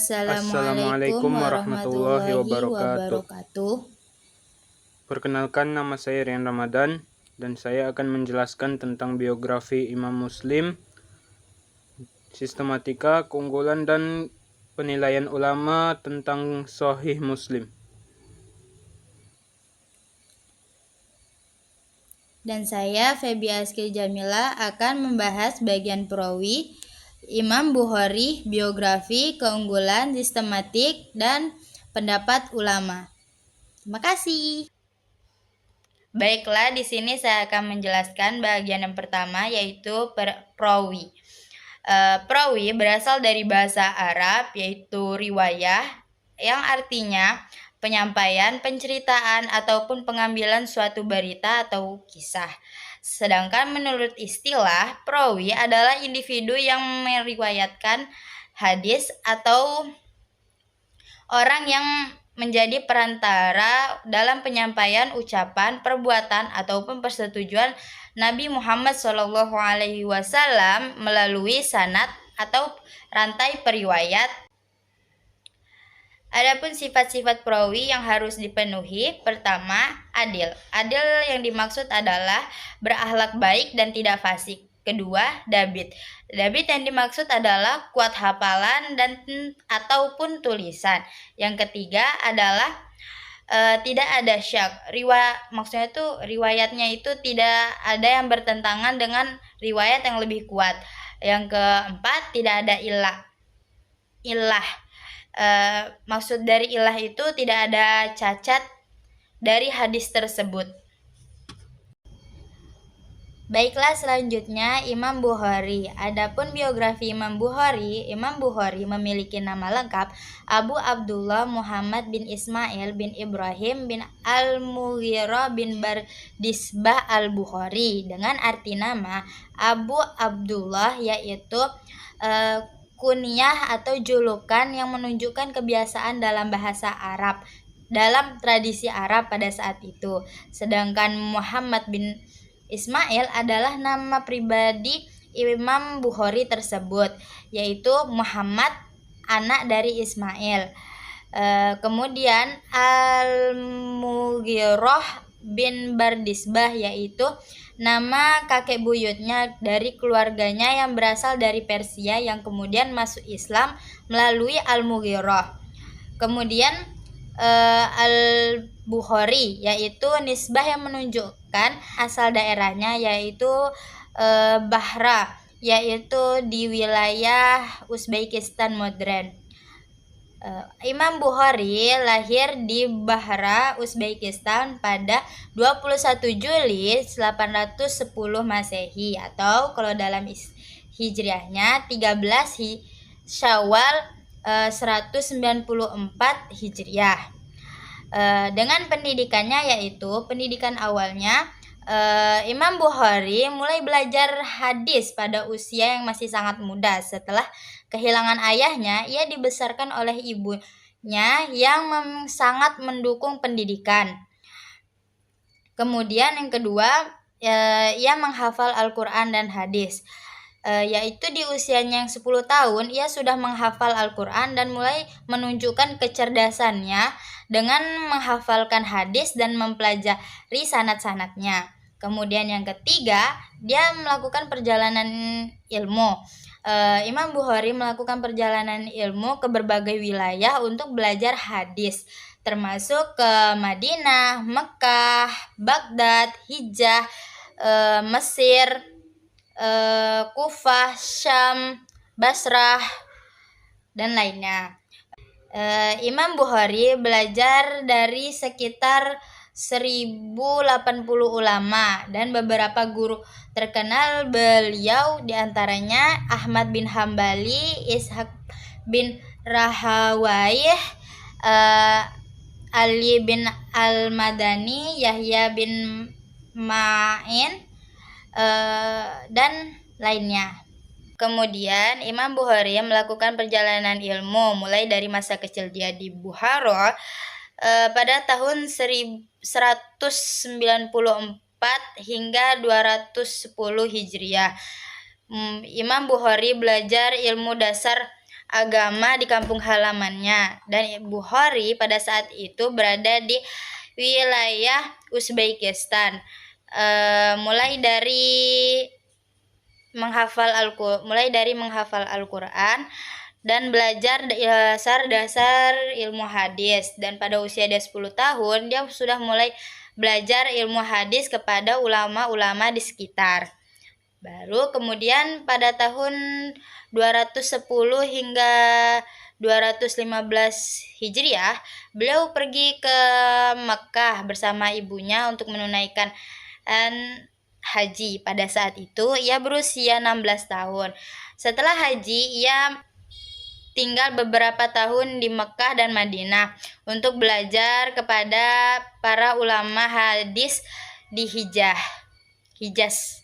Assalamualaikum warahmatullahi wabarakatuh. Perkenalkan, nama saya Rian Ramadan dan saya akan menjelaskan tentang biografi Imam Muslim, sistematika, keunggulan dan penilaian ulama tentang Sahih Muslim. Dan saya, Febi Askil Jamila, akan membahas bagian perawi Imam Bukhari, biografi, keunggulan, sistematik, dan pendapat ulama. Terima kasih. Baiklah, di sini saya akan menjelaskan bagian yang pertama, yaitu perawi. Perawi berasal dari bahasa Arab, yaitu riwayah, yang artinya penyampaian, penceritaan, ataupun pengambilan suatu berita atau kisah. Sedangkan menurut istilah, perawi adalah individu yang meriwayatkan hadis atau orang yang menjadi perantara dalam penyampaian ucapan, perbuatan, ataupun persetujuan Nabi Muhammad SAW melalui sanad atau rantai periwayat. Adapun sifat-sifat perawi yang harus dipenuhi, pertama, adil. Adil yang dimaksud adalah berakhlak baik dan tidak fasik. Kedua, dabit. Dabit yang dimaksud adalah kuat hafalan dan ataupun tulisan. Yang ketiga adalah tidak ada syak. Maksudnya itu riwayatnya itu tidak ada yang bertentangan dengan riwayat yang lebih kuat. Yang keempat, tidak ada ilah. Maksud dari ilah itu tidak ada cacat dari hadis tersebut. Baiklah, selanjutnya Imam Bukhari. Adapun biografi Imam Bukhari memiliki nama lengkap Abu Abdullah Muhammad bin Ismail bin Ibrahim bin Al-Mughirah bin Bardisbah Al-Bukhari, dengan arti nama Abu Abdullah, yaitu kunyah atau julukan yang menunjukkan kebiasaan dalam bahasa Arab, dalam tradisi Arab pada saat itu. Sedangkan Muhammad bin Ismail adalah nama pribadi Imam Bukhari tersebut, yaitu Muhammad, anak dari Ismail. Kemudian Al-Mughirah bin Bardisbah, yaitu nama kakek buyutnya dari keluarganya yang berasal dari Persia yang kemudian masuk Islam melalui Al-Mughirah. Kemudian Al-Bukhari, yaitu nisbah yang menunjukkan asal daerahnya, yaitu Bahra, yaitu di wilayah Uzbekistan modern. Imam Bukhari lahir di Bahra, Uzbekistan pada 21 Juli 810 Masehi, atau kalau dalam Hijriahnya 13 Syawal 194 Hijriah. Dengan pendidikannya, yaitu pendidikan awalnya, Imam Bukhari mulai belajar hadis pada usia yang masih sangat muda. Setelah kehilangan ayahnya, ia dibesarkan oleh ibunya yang sangat mendukung pendidikan. Kemudian yang kedua, ia menghafal Al-Quran dan hadis. Yaitu di usianya yang 10 tahun, ia sudah menghafal Al-Quran dan mulai menunjukkan kecerdasannya dengan menghafalkan hadis dan mempelajari sanad-sanadnya. Kemudian yang ketiga, dia melakukan perjalanan ilmu. Imam Bukhari melakukan perjalanan ilmu ke berbagai wilayah untuk belajar hadis, termasuk ke Madinah, Mekah, Baghdad, Hijaz, Mesir, Kufah, Syam, Basrah, dan lainnya. Imam Bukhari belajar dari sekitar 1080 ulama dan beberapa guru terkenal beliau, diantaranya Ahmad bin Hambali, Ishaq bin Rahawayh, Ali bin Al-Madani, Yahya bin Ma'in, dan lainnya. Kemudian Imam Bukhari melakukan perjalanan ilmu mulai dari masa kecil dia di Bukhara pada tahun 194 hingga 210 Hijriah. Imam Bukhari belajar ilmu dasar agama di kampung halamannya, dan Bukhari pada saat itu berada di wilayah Uzbekistan. Mulai dari menghafal Al-Quran dan belajar dasar-dasar ilmu hadis, dan pada usia dia 10 tahun dia sudah mulai belajar ilmu hadis kepada ulama-ulama di sekitar. Baru kemudian pada tahun 210 hingga 215 Hijriah, beliau pergi ke Mekah bersama ibunya untuk menunaikan haji. Pada saat itu ia berusia 16 tahun. Setelah haji, ia tinggal beberapa tahun di Mekah dan Madinah untuk belajar kepada para ulama hadis di Hijaz.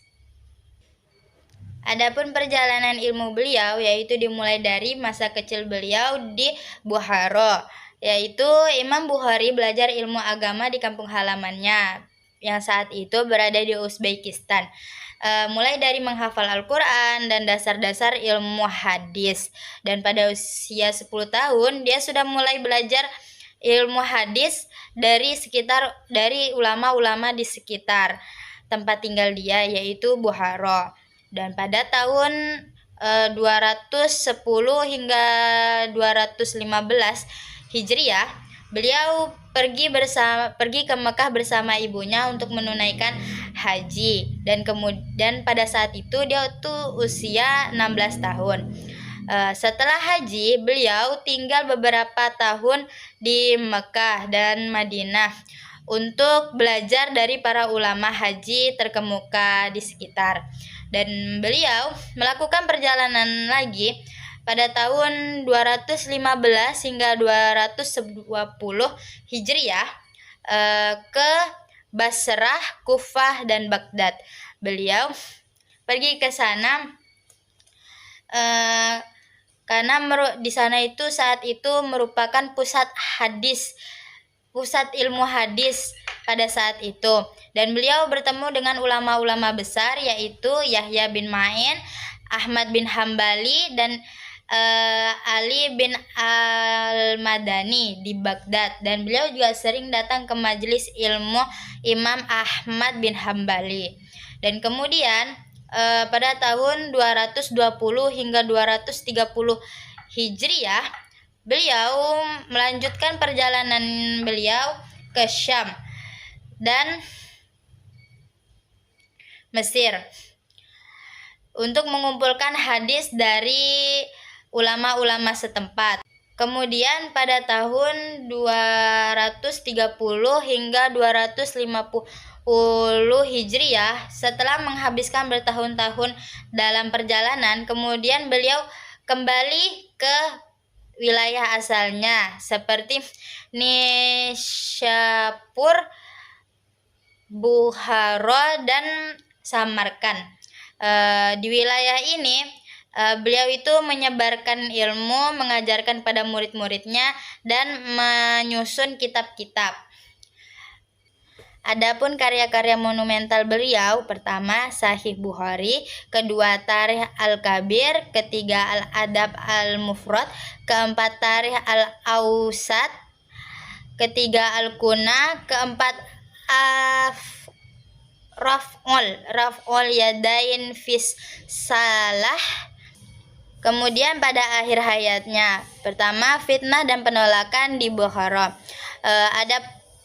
Adapun perjalanan ilmu beliau yaitu dimulai dari masa kecil beliau di Bukhara, yaitu Imam Bukhari belajar ilmu agama di kampung halamannya yang saat itu berada di Uzbekistan, mulai dari menghafal Al-Quran dan dasar-dasar ilmu hadis. Dan pada usia 10 tahun dia sudah mulai belajar ilmu hadis dari ulama-ulama di sekitar tempat tinggal dia, yaitu Bukhara. Dan pada tahun 210 hingga 215 Hijriah, beliau pergi ke Mekah bersama ibunya untuk menunaikan haji, dan kemudian pada saat itu dia tuh usia 16 tahun. Setelah haji, beliau tinggal beberapa tahun di Mekah dan Madinah untuk belajar dari para ulama haji terkemuka di sekitar. Dan beliau melakukan perjalanan lagi pada tahun 215 hingga 220 Hijriah ke Basrah, Kufah, dan Baghdad. Beliau pergi ke sana karena di sana itu saat itu merupakan pusat ilmu hadis pada saat itu, dan beliau bertemu dengan ulama-ulama besar yaitu Yahya bin Ma'in, Ahmad bin Hambali, dan Ali bin Al-Madani di Baghdad. Dan beliau juga sering datang ke majelis ilmu Imam Ahmad bin Hambali. Dan kemudian pada tahun 220 hingga 230 Hijriah, beliau melanjutkan perjalanan beliau ke Syam dan Mesir untuk mengumpulkan hadis dari ulama-ulama setempat. Kemudian pada tahun 230 hingga 250 Hijriah, setelah menghabiskan bertahun-tahun dalam perjalanan, kemudian beliau kembali ke wilayah asalnya seperti Nishapur, Bukhara, dan Samarkand. Di wilayah ini beliau itu menyebarkan ilmu, mengajarkan pada murid-muridnya, dan menyusun kitab-kitab. Adapun karya-karya monumental beliau, pertama Sahih Bukhari, kedua Tarikh Al-Kabir, ketiga Al-Adab Al-Mufrad, keempat Tarikh Al-Awsat, ketiga Al-Kuna, keempat Raf'ul Yadain Fis Salah. Kemudian pada akhir hayatnya, pertama fitnah dan penolakan di Bukhara.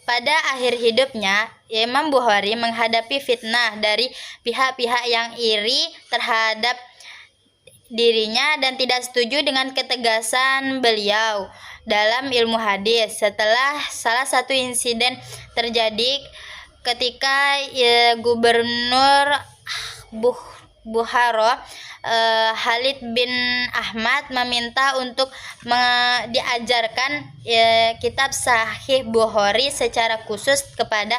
Pada akhir hidupnya, Imam Bukhari menghadapi fitnah dari pihak-pihak yang iri terhadap dirinya dan tidak setuju dengan ketegasan beliau dalam ilmu hadis. Setelah salah satu insiden terjadi ketika Gubernur Bukhara Khalid bin Ahmad meminta untuk diajarkan kitab Sahih Bukhari secara khusus kepada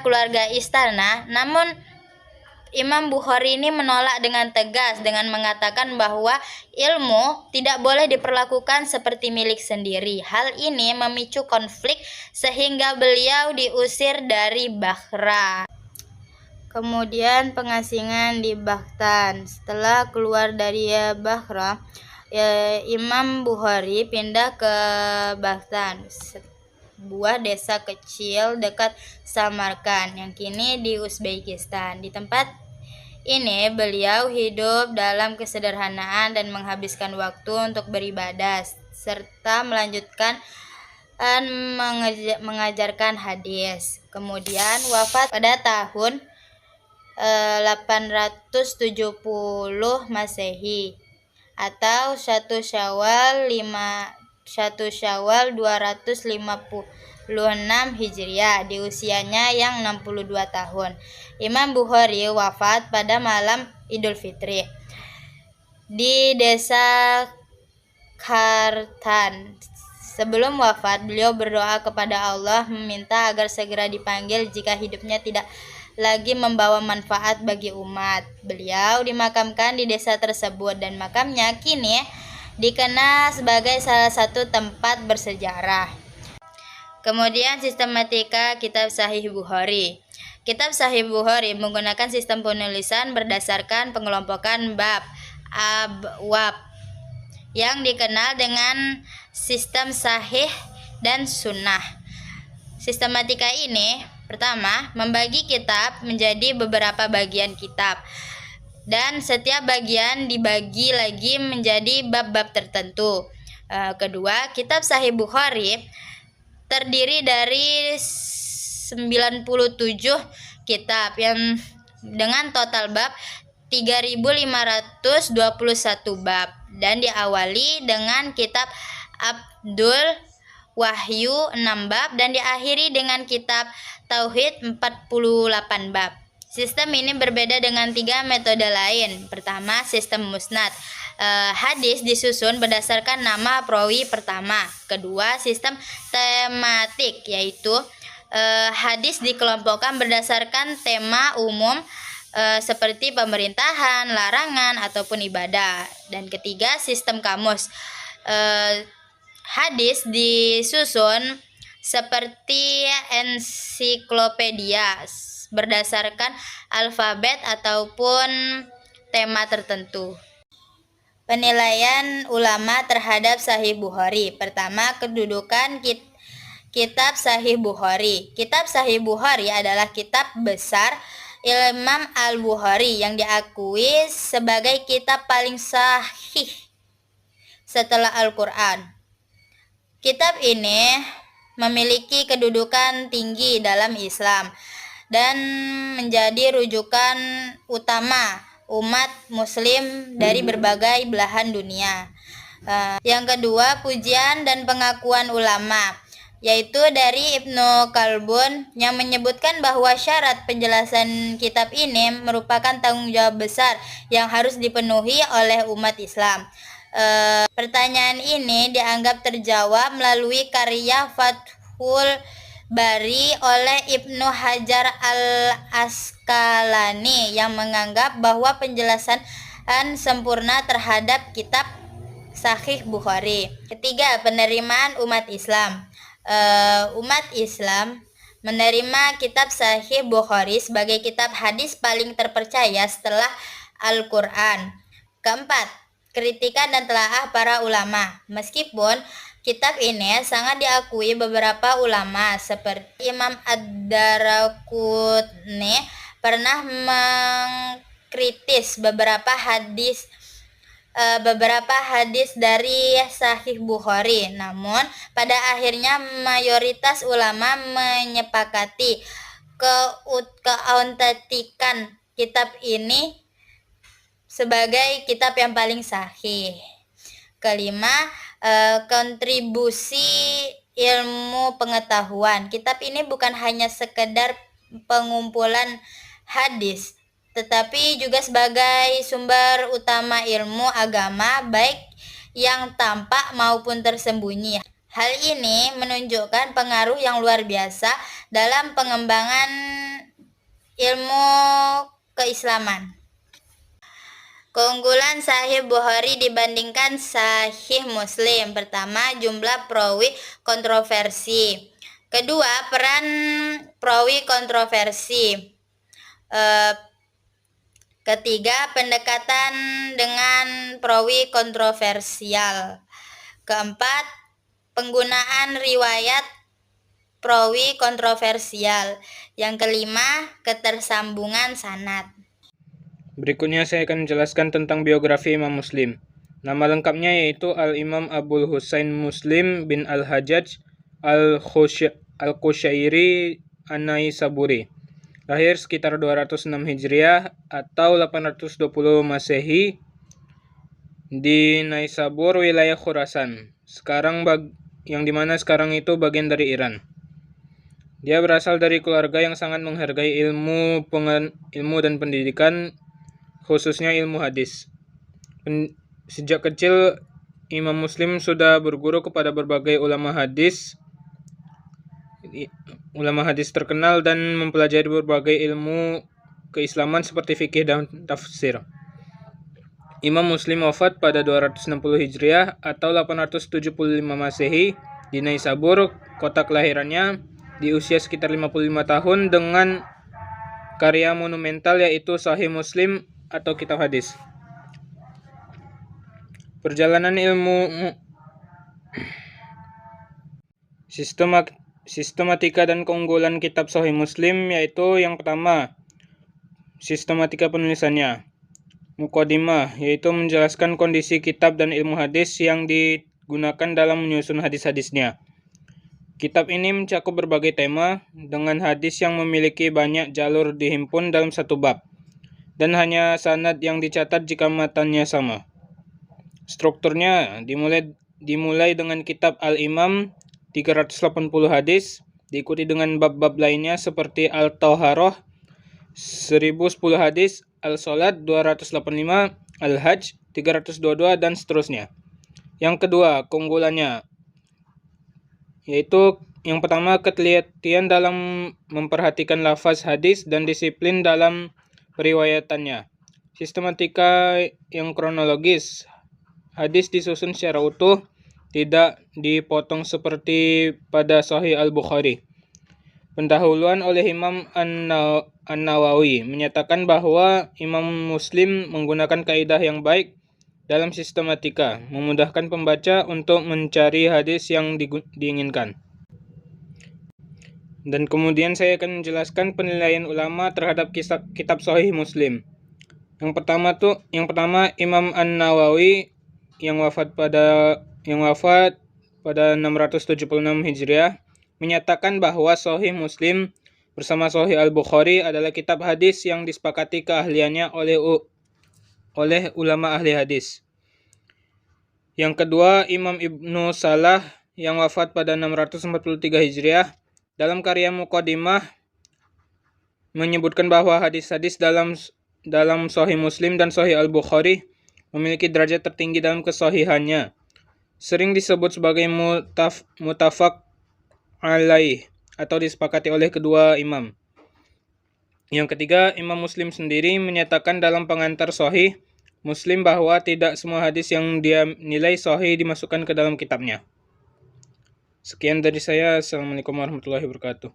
keluarga istana. Namun Imam Bukhari ini menolak dengan tegas dengan mengatakan bahwa ilmu tidak boleh diperlakukan seperti milik sendiri. Hal ini memicu konflik sehingga beliau diusir dari Basrah. Kemudian pengasingan di Baghdad. Setelah keluar dari Basrah, Imam Bukhari pindah ke Bahtan, sebuah desa kecil dekat Samarkand yang kini di Uzbekistan. Di tempat ini beliau hidup dalam kesederhanaan dan menghabiskan waktu untuk beribadah serta melanjutkan mengajarkan hadis. Kemudian wafat pada tahun 870 Masehi atau 1 Syawal 256 Hijriah di usianya yang 62 tahun. Imam Bukhari wafat pada malam Idul Fitri di desa Khartan. Sebelum wafat, beliau berdoa kepada Allah meminta agar segera dipanggil jika hidupnya tidak lagi membawa manfaat bagi umat. Beliau dimakamkan di desa tersebut dan makamnya kini dikenal sebagai salah satu tempat bersejarah. Kemudian sistematika kitab Sahih Bukhari. Kitab Sahih Bukhari menggunakan sistem penulisan berdasarkan pengelompokan bab, abwab, yang dikenal dengan sistem sahih dan sunnah. Sistematika ini pertama, membagi kitab menjadi beberapa bagian kitab, dan setiap bagian dibagi lagi menjadi bab-bab tertentu. Kedua, kitab Sahih Bukhari terdiri dari 97 kitab yang dengan total bab 3.521 bab dan diawali dengan kitab Abdul Wahyu 6 bab dan diakhiri dengan kitab Tauhid 48 bab. Sistem ini berbeda dengan 3 metode lain. Pertama, sistem musnad. Hadis disusun berdasarkan nama perawi pertama. Kedua, sistem tematik, yaitu hadis dikelompokkan berdasarkan tema umum seperti pemerintahan, larangan, ataupun ibadah. Dan ketiga, sistem kamus. Hadis disusun seperti ensiklopedia berdasarkan alfabet ataupun tema tertentu. Penilaian ulama terhadap Sahih Bukhari. Pertama, kedudukan kitab Sahih Bukhari. Kitab Sahih Bukhari adalah kitab besar Imam Al-Bukhari yang diakui sebagai kitab paling sahih setelah Al-Quran. Kitab ini memiliki kedudukan tinggi dalam Islam dan menjadi rujukan utama umat muslim dari berbagai belahan dunia. Yang kedua, pujian dan pengakuan ulama, yaitu dari Ibnu Khaldun yang menyebutkan bahwa syarat penjelasan kitab ini merupakan tanggung jawab besar yang harus dipenuhi oleh umat Islam. Pertanyaan ini dianggap terjawab melalui karya Fathul Bari oleh Ibnu Hajar al-Asqalani yang menganggap bahwa penjelasan sempurna terhadap kitab Sahih Bukhari. Ketiga, penerimaan umat Islam. Umat Islam menerima kitab Sahih Bukhari sebagai kitab hadis paling terpercaya setelah Al-Quran. Keempat, kritikan dan telaah para ulama. Meskipun kitab ini sangat diakui beberapa ulama seperti Imam Ad-Daraqutni pernah mengkritis beberapa hadis dari Sahih Bukhari. Namun pada akhirnya mayoritas ulama menyepakati keautentikan kitab ini sebagai kitab yang paling sahih. Kelima, kontribusi ilmu pengetahuan. Kitab ini bukan hanya sekedar pengumpulan hadis, tetapi juga sebagai sumber utama ilmu agama, baik yang tampak maupun tersembunyi. Hal ini menunjukkan pengaruh yang luar biasa dalam pengembangan ilmu keislaman. Keunggulan Sahih Bukhari dibandingkan Sahih Muslim. Pertama, jumlah perawi kontroversi. Kedua, peran perawi kontroversi. Ketiga, pendekatan dengan perawi kontroversial. Keempat, penggunaan riwayat perawi kontroversial. Yang kelima, ketersambungan sanad. Berikutnya saya akan menjelaskan tentang biografi Imam Muslim. Nama lengkapnya yaitu Al-Imam Abul Husain Muslim bin Al-Hajjaj Al-Qushairi An-Naisaburi. Lahir sekitar 206 Hijriah atau 820 Masehi di Naisabur, wilayah Khurasan. Yang dimana sekarang itu bagian dari Iran. Dia berasal dari keluarga yang sangat menghargai ilmu dan pendidikan, khususnya ilmu hadis. Sejak kecil, Imam Muslim sudah berguru kepada berbagai ulama hadis terkenal dan mempelajari berbagai ilmu keislaman seperti fikih dan tafsir. Imam Muslim wafat pada 260 Hijriah atau 875 Masehi di Naisabur, kota kelahirannya, di usia sekitar 55 tahun dengan karya monumental yaitu Sahih Muslim atau kitab hadis. Perjalanan ilmu sistematika dan keunggulan kitab Sahih Muslim yaitu yang pertama, sistematika penulisannya. Muqaddimah, yaitu menjelaskan kondisi kitab dan ilmu hadis yang digunakan dalam menyusun hadis-hadisnya. Kitab ini mencakup berbagai tema dengan hadis yang memiliki banyak jalur dihimpun dalam satu bab dan hanya sanad yang dicatat jika matanya sama. Strukturnya dimulai dengan kitab Al-Imam 380 hadis, diikuti dengan bab-bab lainnya seperti Al-Thaharah 1010 hadis, Al-Salat 285, Al-Hajj 322 dan seterusnya. Yang kedua, keunggulannya yaitu yang pertama, ketelitian dalam memperhatikan lafaz hadis dan disiplin dalam periwayatannya. Sistematika yang kronologis. Hadis disusun secara utuh, tidak dipotong seperti pada Sahih Al-Bukhari. Pendahuluan oleh Imam An-Nawawi menyatakan bahwa Imam Muslim menggunakan kaidah yang baik dalam sistematika, memudahkan pembaca untuk mencari hadis yang diinginkan. Dan kemudian saya akan menjelaskan penilaian ulama terhadap kitab Sahih Muslim. Yang pertama Imam An-Nawawi yang wafat pada 676 Hijriah menyatakan bahwa Sahih Muslim bersama Sahih Al-Bukhari adalah kitab hadis yang disepakati keahliannya oleh ulama ahli hadis. Yang kedua, Imam Ibnu Salah yang wafat pada 643 Hijriah dalam karya Muqaddimah menyebutkan bahwa hadis-hadis dalam Sahih Muslim dan Sahih Al-Bukhari memiliki derajat tertinggi dalam kesahihannya. Sering disebut sebagai mutafaq alaih atau disepakati oleh kedua imam. Yang ketiga, Imam Muslim sendiri menyatakan dalam pengantar Sahih Muslim bahwa tidak semua hadis yang dia nilai sahih dimasukkan ke dalam kitabnya. Sekian dari saya. Assalamualaikum warahmatullahi wabarakatuh.